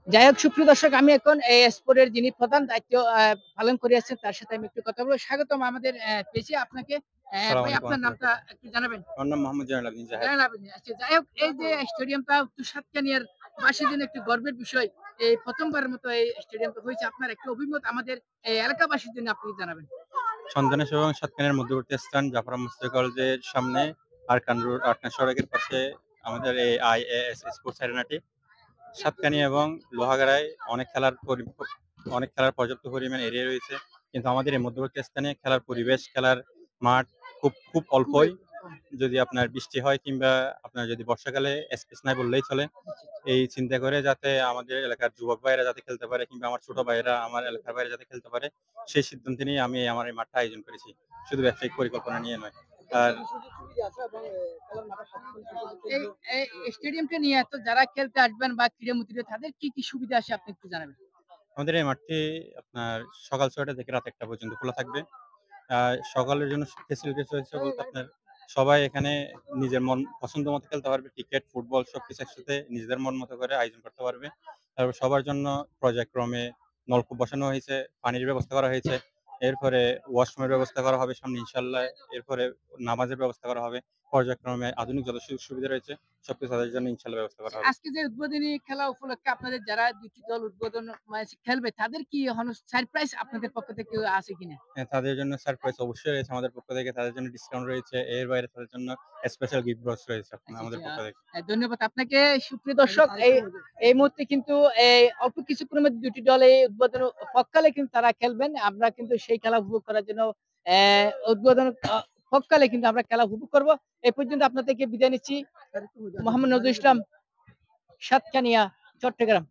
যাই হোক সুপ্রিয় দর্শক, আমি এখন এই স্পোর্টের যিনি প্রধান দায়িত্ব পালন করে আছেন তার সাথে আমি একটু কথা বলবো। স্বাগতম আমাদের পেজে আপনাকে। আসসালামু ভাই আলাইকুম আপনার ওয়া নামটা একটু জানাবেন? আমার নাম মোহাম্মদ জয়নুল আবেদিন জাহেদ। জানেন আপনি? আচ্ছা, যাই হোক এই যে স্টেডিয়ামটা উত্তর সাতকানিয়ার বাসীর জন্য একটি গর্বের বিষয়। এই ১ম বারের মতো এই স্টেডিয়ামটা হয়েছে। আপনার একটা অভিমত আমাদের এই এলাকাবাসীর জন্য আপনি জানাবেন? সন্তানেশ এবং সাতকানিয়ার মধ্যবর্তী স্থান জাফর মসজিদ কলেজের সামনে আরকান রোড আরকান সড়কের পাশে আমাদের এই আইএএস স্পোর্টস অ্যারেনাটি। সাতকানিয়া এবং লোহাগাড়ায় অনেক খেলার পর্যাপ্ত পরিমাণ এরিয়া রয়েছে। কিন্তু আমাদের এই মধ্যবর্তী স্থানে খেলার পরিবেশ, খেলার মাঠ খুব খুবই অল্পই। যদি আপনার বৃষ্টি হয় কিংবা আপনার যদি বর্ষাকালে স্পেস নাই বললেই চলে। এই চিন্তা করে যাতে আমাদের এলাকার যুবক ভাইয়েরা যাতে খেলতে পারে কিংবা আমার ছোট ভাইয়েরা আমার এলাকার বাইরে যাতে খেলতে পারে, সেই সিদ্ধান্ত নিয়ে আমি আমার এই মাঠটা আয়োজন করেছি। শুধু ব্যবসায়িক পরিকল্পনা নিয়ে নয়। আর প্রত্যেকটা সুযোগ সুবিধা আছে এবং খেলার মাঠে সবসময় সুযোগ এই এই স্টেডিয়ামটা নিয়ে এত যারা খেলতে আসবেন বা ক্রীড়ামন্ত্রী তাদের কি সুবিধা আসে আপনি একটু জানাবেন? আমাদের এই মাঠটি আপনার সকাল ৬টা থেকে রাত ১টা পর্যন্ত খোলা থাকবে। আ সকালের জন্য ফেসিলিটিস রয়েছে বলতে আপনার সবাই এখানে নিজের মন পছন্দ মতো খেলতে পারবে। ক্রিকেট, ফুটবল সবকিছু একসাথে নিজেদের মন মতো করে আয়োজন করতে পারবে। তারপর সবার জন্য পর্যায়ক্রমে নলকূপ বসানো হয়েছে, পানির ব্যবস্থা করা হয়েছে। এরপরে ওয়াশরুমের ব্যবস্থা করা হবে সামনে ইনশাআল্লাহ। এরপরে নামাজের ব্যবস্থা করা হবে। পর্যায়ক্রমে আধুনিক যত সুযোগ সুবিধা রয়েছে সবকিছু তাদের জন্য ইনশাআল্লাহ ব্যবস্থা করা হবে। আজকে যে উদ্বোধনী খেলা উপলক্ষে আপনাদের যারা ২ টি দল উদ্বোধন ম্যাচ খেলবে তাদের কি সারপ্রাইজ আপনাদের পক্ষ থেকে আছে কিনা? হ্যাঁ, তাদের জন্য সারপ্রাইজ অবশ্যই রয়েছে আমাদের পক্ষ থেকে। তাদের জন্য ডিসকাউন্ট রয়েছে। এর বাইরে তাদের জন্য স্পেশাল গিফট বক্স রয়েছে আচ্ছা, আমাদের আচ্ছা। পক্ষ থেকে। ধন্যবাদ আপনাকে সুপ্রিয় দর্শক। এই মুহূর্তে কিন্তু এই অল্প কিছুক্ষণের মধ্যে ২ টি দল এই উদ্বোধন পক্কালে কিন্তু তারা খেলবেন। আমরা কিন্তু সেই খেলা উপভোগ করার জন্য উদ্বোধন পক্কালে কিন্তু আমরা খেলা উপভোগ করব। এই পর্যন্ত আপনার থেকে বিদায় নিচ্ছি। মোহাম্মদ নজরুল ইসলাম, সাতকানিয়া, চট্টগ্রাম।